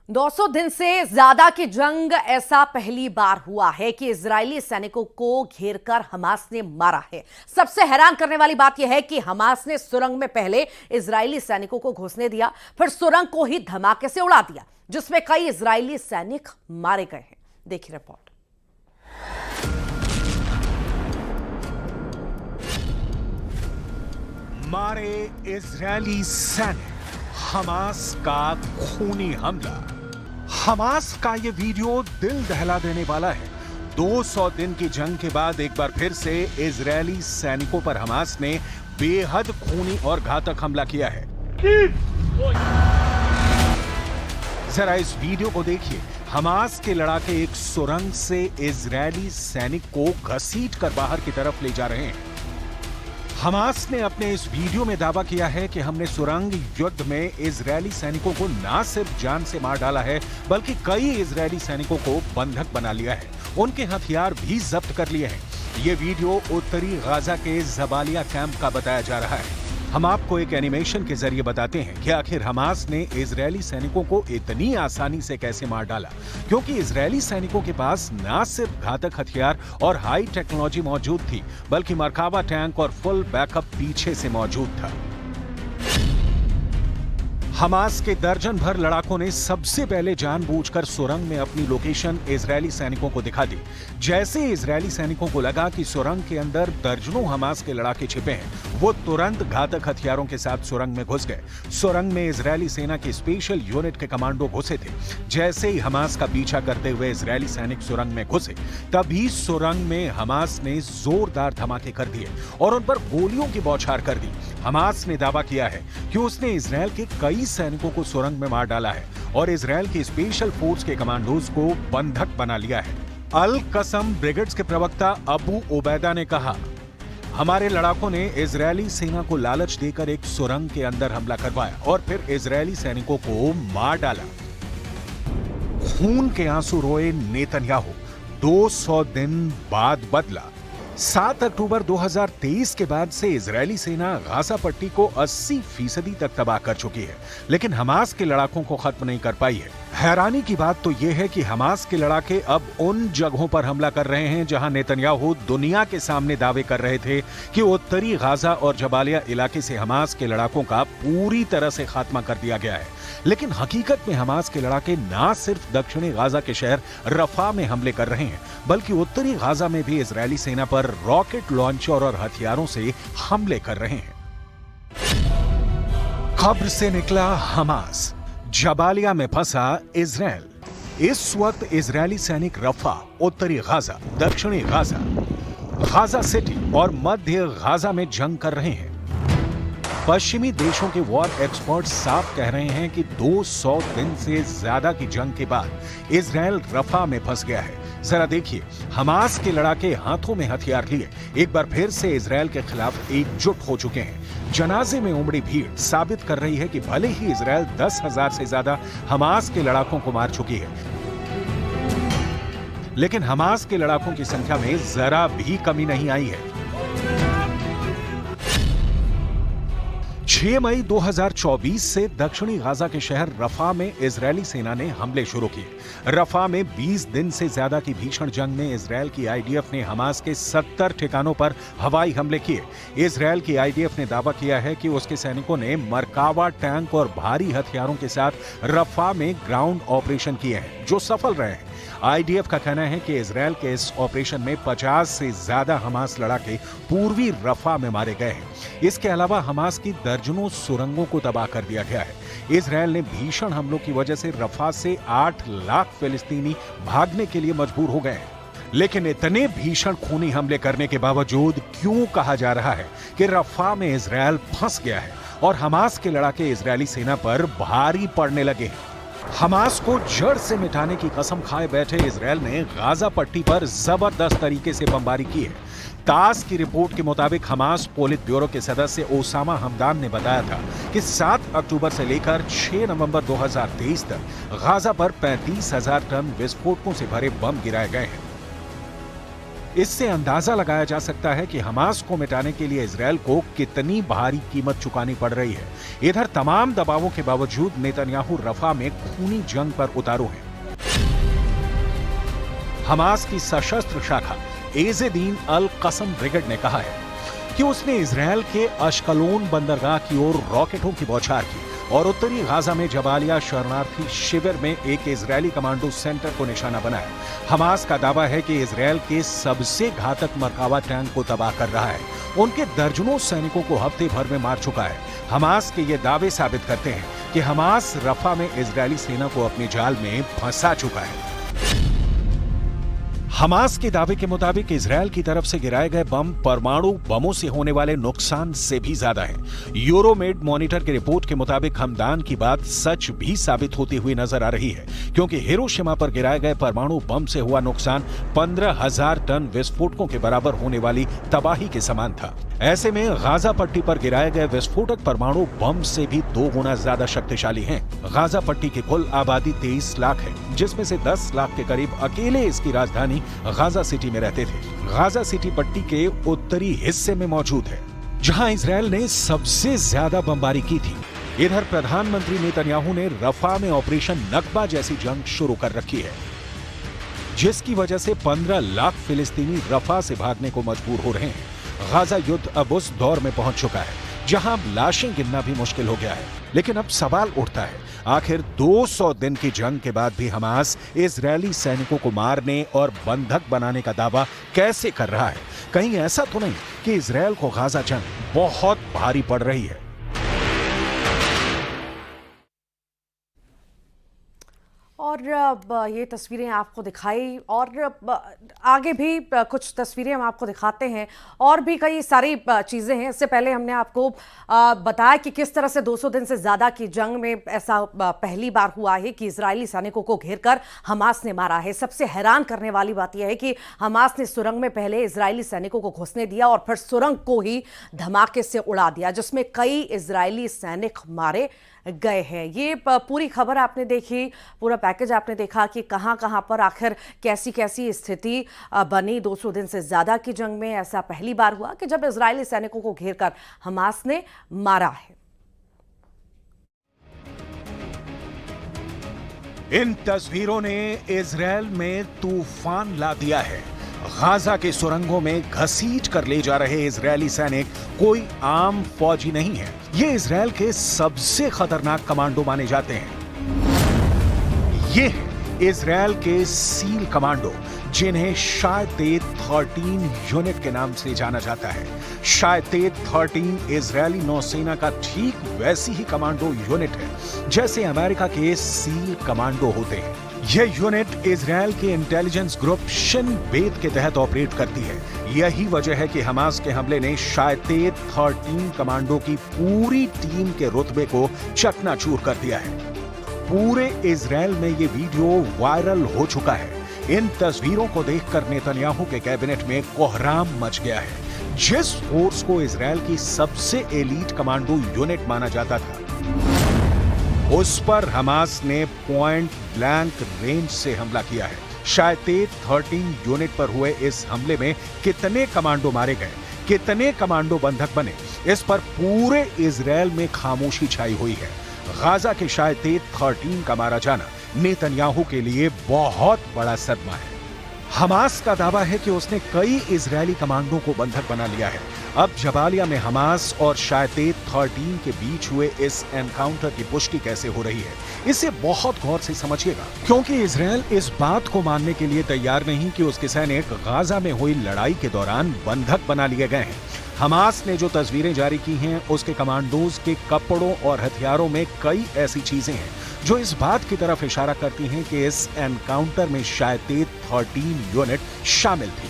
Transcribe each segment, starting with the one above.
200 दिन से ज्यादा की जंग ऐसा पहली बार हुआ है कि इजरायली सैनिकों को घेरकर हमास ने मारा है। सबसे हैरान करने वाली बात यह है कि हमास ने सुरंग में पहले इजरायली सैनिकों को घुसने दिया, फिर सुरंग को ही धमाके से उड़ा दिया, जिसमें कई इजरायली सैनिक मारे गए हैं। देखिए रिपोर्ट। मारे इजरायली सैनिक, हमास का खूनी हमला। हमास का ये वीडियो दिल दहला देने वाला है। 200 दिन की जंग के बाद एक बार फिर से इजरायली सैनिकों पर हमास ने बेहद खूनी और घातक हमला किया है। जरा इस वीडियो को देखिए। हमास के लड़ाके एक सुरंग से इजरायली सैनिक को घसीटकर बाहर की तरफ ले जा रहे हैं। हमास ने अपने इस वीडियो में दावा किया है कि हमने सुरंग युद्ध में इजरायली सैनिकों को न सिर्फ जान से मार डाला है, बल्कि कई इजरायली सैनिकों को बंधक बना लिया है। उनके हथियार भी जब्त कर लिए हैं। ये वीडियो उत्तरी गाजा के जबालिया कैंप का बताया जा रहा है। हम आपको एक एनिमेशन के जरिए बताते हैं कि आखिर हमास ने इजरायली सैनिकों को इतनी आसानी से कैसे मार डाला, क्योंकि इजरायली सैनिकों के पास न सिर्फ घातक हथियार और हाई टेक्नोलॉजी मौजूद थी, बल्कि मरकाबा टैंक और फुल बैकअप पीछे से मौजूद था। हमास के दर्जन भर लड़ाकों ने सबसे पहले जानबूझकर सुरंग में अपनी लोकेशन इजरायली सैनिकों को दिखा दी। जैसे इजरायली सैनिकों को लगा कि सुरंग के अंदर दर्जनों हमास के लड़ाके छिपे हैं, वो तुरंत घातक हथियारों के साथ सुरंग में घुस गए। सुरंग में इजरायली सेना की स्पेशल यूनिट के कमांडो घुसे थे। जैसे ही हमास का पीछा करते हुए इजरायली सैनिक सुरंग में घुसे, तभी सुरंग में हमास ने जोरदार धमाके कर दिए और उन पर गोलियों की बौछार कर दी। हमास ने दावा किया है कि उसने इजरायल के कई सैनिकों को सुरंग में मार डाला है और इजरायल की स्पेशल फोर्स के कमांडोज को बंधक बना लिया है। अल कसम ब्रिगेड्स के प्रवक्ता अबू उबैदा ने कहा, हमारे लड़ाकों ने इजरायली सेना को लालच देकर एक सुरंग के अंदर हमला करवाया और फिर इजरायली सैनिकों को मार डाला। खून के आंसू रोए नेतन्याहू 200 दिन बाद बदला। 7 अक्टूबर 2023 के बाद से इजरायली सेना गाजा पट्टी को 80% तक तबाह कर चुकी है, लेकिन हमास के लड़ाकों को खत्म नहीं कर पाई है। हैरानी की बात तो यह है कि हमास के लड़ाके अब उन जगहों पर हमला कर रहे हैं जहां नेतन्याहू दुनिया के सामने दावे कर रहे थे कि उत्तरी गाजा और जबालिया इलाके से हमास के लड़ाकों का पूरी तरह से खात्मा कर दिया गया है। लेकिन हकीकत में हमास के लड़ाके न सिर्फ दक्षिणी गाजा के शहर रफा में हमले कर रहे हैं, बल्कि उत्तरी गाजा में भी इजरायली सेना पर रॉकेट लॉन्चर और हथियारों से हमले कर रहे हैं। कब्र से निकला हमास, जबालिया में फंसा इजरायल। इस वक्त इजरायली सैनिक रफा, उत्तरी गाजा, दक्षिणी गाजा, गाजा सिटी और मध्य गाजा में जंग कर रहे हैं। पश्चिमी देशों के वॉर एक्सपर्ट साफ कह रहे हैं कि 200 दिन से ज्यादा की जंग के बाद इजरायल रफा में फंस गया है। जरा देखिए, हमास के लड़ाके हाथों में हथियार लिए एक बार फिर से इजरायल के खिलाफ एकजुट हो चुके हैं। जनाजे में उमड़ी भीड़ साबित कर रही है कि भले ही इजरायल 10,000 से ज्यादा हमास के लड़ाकों को मार चुकी है, लेकिन हमास के लड़ाकों की संख्या में जरा भी कमी नहीं आई है। 6 मई 2024 से दक्षिणी गाजा के शहर रफा में इजरायली सेना ने हमले शुरू किए। रफा में 20 दिन से ज्यादा की भीषण जंग में इजरायल की आईडीएफ ने हमास के 70 ठिकानों पर हवाई हमले किए। इजरायल की आईडीएफ ने दावा किया है कि उसके सैनिकों ने मरकावा टैंक और भारी हथियारों के साथ रफा में ग्राउंड ऑपरेशन किए हैं, जो सफल रहे हैं। आईडीएफ का कहना है कि इजरायल के इस ऑपरेशन में 50 से ज्यादा हमास लड़ाके पूर्वी रफा में मारे गए हैं। इसके अलावा हमास की दर्जनों सुरंगों को तबाह कर दिया गया है। इजरायल ने भीषण हमलों की वजह से रफा से 8 लाख फिलिस्तीनी भागने के लिए मजबूर हो गए हैं। लेकिन इतने भीषण खूनी हमले करने के बावजूद क्यों कहा जा रहा है कि रफा में इजरायल फंस गया है और हमास के लड़ाके इजरायली सेना पर भारी पड़ने लगे हैं? हमास को जड़ से मिटाने की कसम खाए बैठे इजरायल ने गाजा पट्टी पर जबरदस्त तरीके से बमबारी की है। तास की रिपोर्ट के मुताबिक हमास पोलित ब्यूरो के सदस्य ओसामा हमदान ने बताया था कि 7 अक्टूबर से लेकर 6 नवंबर 2023 तक गाजा पर 35,000 टन विस्फोटकों से भरे बम गिराए गए हैं। इससे अंदाजा लगाया जा सकता है कि हमास को मिटाने के लिए इजरायल को कितनी भारी कीमत चुकानी पड़ रही है। इधर तमाम दबावों के बावजूद नेतन्याहू रफा में खूनी जंग पर उतारू हैं। हमास की सशस्त्र शाखा एज़ेदीन अल कसम ब्रिगेड ने कहा है कि उसने इजरायल के अश्कलोन बंदरगाह की ओर रॉकेटों की बौछार की और उत्तरी गाजा में जबालिया शरणार्थी शिविर में एक इजरायली कमांडो सेंटर को निशाना बनाया। हमास का दावा है कि इजरायल के सबसे घातक मरकावा टैंक को तबाह कर रहा है। उनके दर्जनों सैनिकों को हफ्ते भर में मार चुका है। हमास के ये दावे साबित करते हैं कि हमास रफा में इजरायली सेना को अपने जाल में फंसा चुका है। हमास के दावे के मुताबिक इजरायल की तरफ से गिराए गए बम परमाणु बमों से होने वाले नुकसान से भी ज्यादा है। यूरोमेड मॉनिटर की रिपोर्ट के मुताबिक हमदान की बात सच भी साबित होती हुई नजर आ रही है, क्योंकि हिरोशिमा पर गिराए गए परमाणु बम से हुआ नुकसान 15,000 टन विस्फोटकों के बराबर होने वाली तबाही के समान था। ऐसे में गाजा पट्टी पर गिराए गए विस्फोटक परमाणु बम से भी 2 गुना ज्यादा शक्तिशाली हैं। गाजा पट्टी की कुल आबादी 23 लाख है, जिसमें से 10 लाख के करीब अकेले इसकी राजधानी गाजा सिटी में रहते थे। गाजा सिटी पट्टी के उत्तरी हिस्से में मौजूद है, जहां इजरायल ने सबसे ज्यादा बमबारी की थी। इधर प्रधानमंत्री नेतन्याहू ने रफा में ऑपरेशन नकबा जैसी जंग शुरू कर रखी है, जिसकी वजह से 15 लाख फिलिस्तीनी रफा से भागने को मजबूर हो रहे हैं। गाजा युद्ध अब उस दौर में पहुंच चुका है जहां लाशें गिनना भी मुश्किल हो गया है। लेकिन अब सवाल उठता है, आखिर 200 दिन की जंग के बाद भी हमास इजरायली सैनिकों को मारने और बंधक बनाने का दावा कैसे कर रहा है? कहीं ऐसा तो नहीं कि इजरायल को गाजा जंग बहुत भारी पड़ रही है? और ये तस्वीरें आपको दिखाई और आगे भी कुछ तस्वीरें हम आपको दिखाते हैं और भी कई सारी चीज़ें हैं। इससे पहले हमने आपको बताया कि किस तरह से 200 दिन से ज़्यादा की जंग में ऐसा पहली बार हुआ है कि इजरायली सैनिकों को घेरकर हमास ने मारा है। सबसे हैरान करने वाली बात यह है कि हमास ने सुरंग में पहले इजरायली सैनिकों को घुसने दिया और फिर सुरंग को ही धमाके से उड़ा दिया, जिसमें कई इजरायली सैनिक मारे गए हैं। ये पूरी खबर आपने देखी, पूरा पैकेज आपने देखा कि कहां कहां पर आखिर कैसी कैसी स्थिति बनी। 200 दिन से ज्यादा की जंग में ऐसा पहली बार हुआ कि जब इजरायली सैनिकों को घेरकर हमास ने मारा है। इन तस्वीरों ने इजरायल में तूफान ला दिया है। गाजा के सुरंगों में घसीट कर ले जा रहे इजरायली सैनिक कोई आम फौजी नहीं है। ये इजरायल के सबसे खतरनाक कमांडो माने जाते हैं। ये है इजरायल के सील कमांडो, जिन्हें शायतेत 13 यूनिट के नाम से जाना जाता है। शायतेत 13 इजरायली नौसेना का ठीक वैसी ही कमांडो यूनिट है जैसे अमेरिका के सील कमांडो होते हैं। यह यूनिट इजरायल के इंटेलिजेंस ग्रुप शिन बेत के तहत ऑपरेट करती है। यही वजह है कि हमास के हमले ने शायतेत 13 कमांडो की पूरी टीम के रुतबे को चकनाचूर कर दिया है। पूरे इजरायल में ये वीडियो वायरल हो चुका है। इन तस्वीरों को देखकर नेतन्याहू के कैबिनेट में कोहराम मच गया है। जिस फोर्स को इजरायल की सबसे एलीट कमांडो यूनिट माना जाता था, उस पर हमास ने पॉइंट ब्लैंक रेंज से हमला किया है। शायतेत 13 यूनिट पर हुए इस हमले में कितने कमांडो मारे गए, कितने कमांडो बंधक बने, इस पर पूरे इजरायल में खामोशी छाई हुई है। गाजा के शायतेत 13 का मारा जाना नेतन्याहू के लिए बहुत बड़ा सदमा है। हमास का दावा है कि उसने कई इजरायली कमांडो को बंधक बना लिया है। अब जबालिया में हमास और शायतेत 13 के बीच हुए इस एनकाउंटर की पुष्टि कैसे हो रही है, इसे बहुत गौर से समझिएगा, क्योंकि इजरायल इस बात को मानने के लिए तैयार नहीं कि उसके सैनिक गाजा में हुई लड़ाई के दौरान बंधक बना लिए गए हैं। हमास ने जो तस्वीरें जारी की हैं, उसके कमांडोज के कपड़ों और हथियारों में कई ऐसी चीजें हैं जो इस बात की तरफ इशारा करती हैं कि इस एनकाउंटर में शायतेत 13 यूनिट शामिल थी।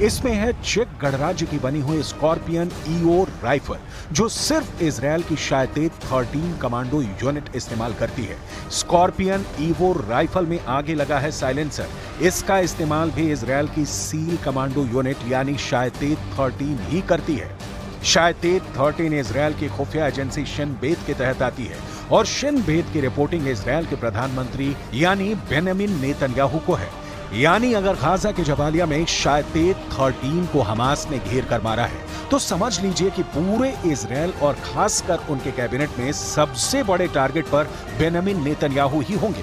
इसमें है चेक गणराज्य की बनी हुई स्कॉर्पियन ईओ राइफल, जो सिर्फ इजरायल की शायतेत 13 कमांडो यूनिट इस्तेमाल करती है। स्कॉर्पियन ईवो राइफल में आगे लगा है साइलेंसर। इसका इस्तेमाल भी इजरायल की सील कमांडो यूनिट यानी शायतेत 13 ही करती है। शायतेत 13 इजरायल की खुफिया एजेंसी शिन बेत के तहत आती है और शिन बेत की रिपोर्टिंग इजरायल के प्रधानमंत्री यानी बेंजामिन नेतन्याहू को है। यानी अगर गाजा के जबालिया में शायतेद 13 को हमास ने घेर कर मारा है तो समझ लीजिए कि पूरे इजराइल और खासकर उनके कैबिनेट में सबसे बड़े टारगेट पर बेंजामिन नेतन्याहू ही होंगे।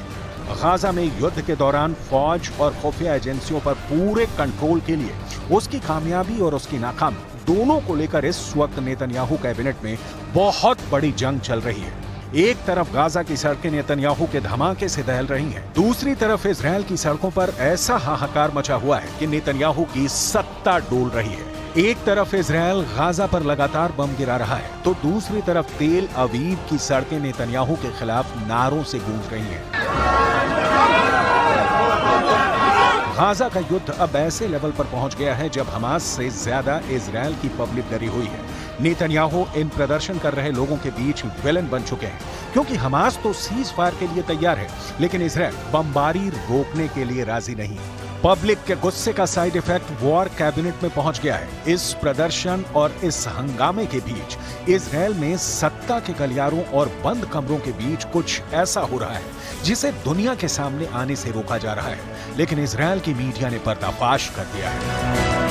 गाजा में युद्ध के दौरान फौज और खुफिया एजेंसियों पर पूरे कंट्रोल के लिए उसकी कामयाबी और उसकी नाकामी दोनों को लेकर इस वक्त नेतन्याहू कैबिनेट में बहुत बड़ी जंग चल रही है। एक तरफ गाजा की सड़कें नेतन्याहू के धमाके से दहल रही हैं, दूसरी तरफ इजराइल की सड़कों पर ऐसा हाहाकार मचा हुआ है कि नेतन्याहू की सत्ता डोल रही है। एक तरफ इजराइल गाजा पर लगातार बम गिरा रहा है तो दूसरी तरफ तेल अवीव की सड़कें नेतन्याहू के खिलाफ नारों से गूंज रही हैं। गाजा का युद्ध अब ऐसे लेवल पर पहुंच गया है जब हमास से ज्यादा इजराइल की पब्लिक डरी हुई है। नेतन्याहू इन प्रदर्शन कर रहे लोगों के बीच विलन बन चुके हैं, क्योंकि हमास तो सीज फायर के लिए तैयार है लेकिन इजराइल बमबारी रोकने के लिए राजी नहीं। पब्लिक के गुस्से का साइड इफेक्ट वॉर कैबिनेट में पहुंच गया है। इस प्रदर्शन और इस हंगामे के बीच इजराइल में सत्ता के गलियारों और बंद कमरों के बीच कुछ ऐसा हो रहा है जिसे दुनिया के सामने आने से रोका जा रहा है, लेकिन इजराइल की मीडिया ने पर्दाफाश कर दिया है।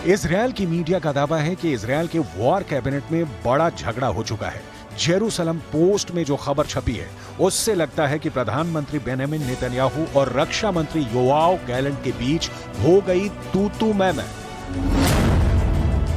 इजराइल की मीडिया का दावा है कि इजराइल के वॉर कैबिनेट में बड़ा झगड़ा हो चुका है। जेरूसलम पोस्ट में जो खबर छपी है उससे लगता है कि प्रधानमंत्री बेंजामिन नेतन्याहू और रक्षा मंत्री योआव गैलेंट के बीच हो गई तू मैं।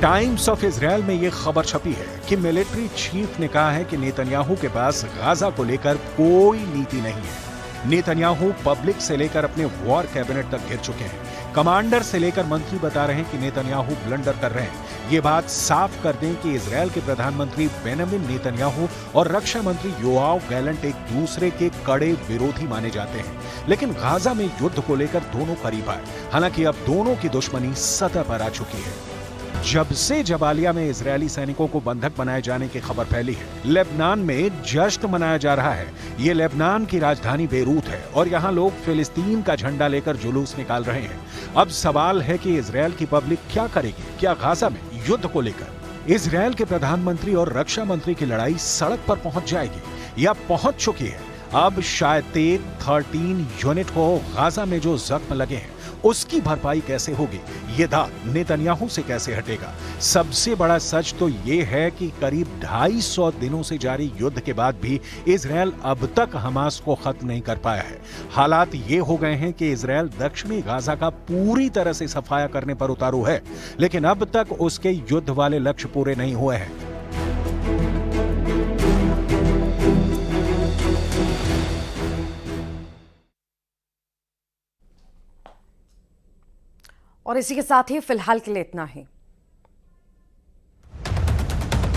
टाइम्स ऑफ इजराइल में यह खबर छपी है कि मिलिट्री चीफ ने कहा है कि नेतन्याहू के पास गाजा को लेकर कोई नीति नहीं है। नेतन्याहू पब्लिक से लेकर अपने वॉर कैबिनेट तक घिर चुके हैं। कमांडर से लेकर मंत्री बता रहे हैं कि नेतन्याहू ब्लंडर कर रहे हैं। ये बात साफ कर दें कि इजराइल के प्रधानमंत्री बेंजामिन नेतन्याहू और रक्षा मंत्री योआव गैलेंट एक दूसरे के कड़े विरोधी माने जाते हैं, लेकिन गाजा में युद्ध को लेकर दोनों करीब आए। हालांकि अब दोनों की दुश्मनी सतह पर आ चुकी है। जब से जबालिया में इजरायली सैनिकों को बंधक बनाए जाने की खबर फैली है, लेबनान में जश्न मनाया जा रहा है। ये लेबनान की राजधानी बेरूत है और यहाँ लोग फिलिस्तीन का झंडा लेकर जुलूस निकाल रहे हैं। अब सवाल है कि इजरायल की पब्लिक क्या करेगी? क्या गाजा में युद्ध को लेकर इजरायल के प्रधानमंत्री और रक्षा मंत्री की लड़ाई सड़क पर पहुंच जाएगी या पहुंच चुकी है? अब शायतेद 13 यूनिट को गाजा में जो जख्म लगे हैं उसकी भरपाई कैसे होगी? ये दाग नेतन्याहू से कैसे हटेगा? सबसे बड़ा सच तो ये है कि करीब 250 दिनों से जारी युद्ध के बाद भी इजरायल अब तक हमास को खत्म नहीं कर पाया है। हालात ये हो गए हैं कि इजरायल दक्षिणी गाजा का पूरी तरह से सफाया करने पर उतारू है, लेकिन अब तक उसके युद्ध वाले लक्ष्य पूरे नहीं हुए हैं। और इसी के साथ ही फिलहाल के लिए इतना ही।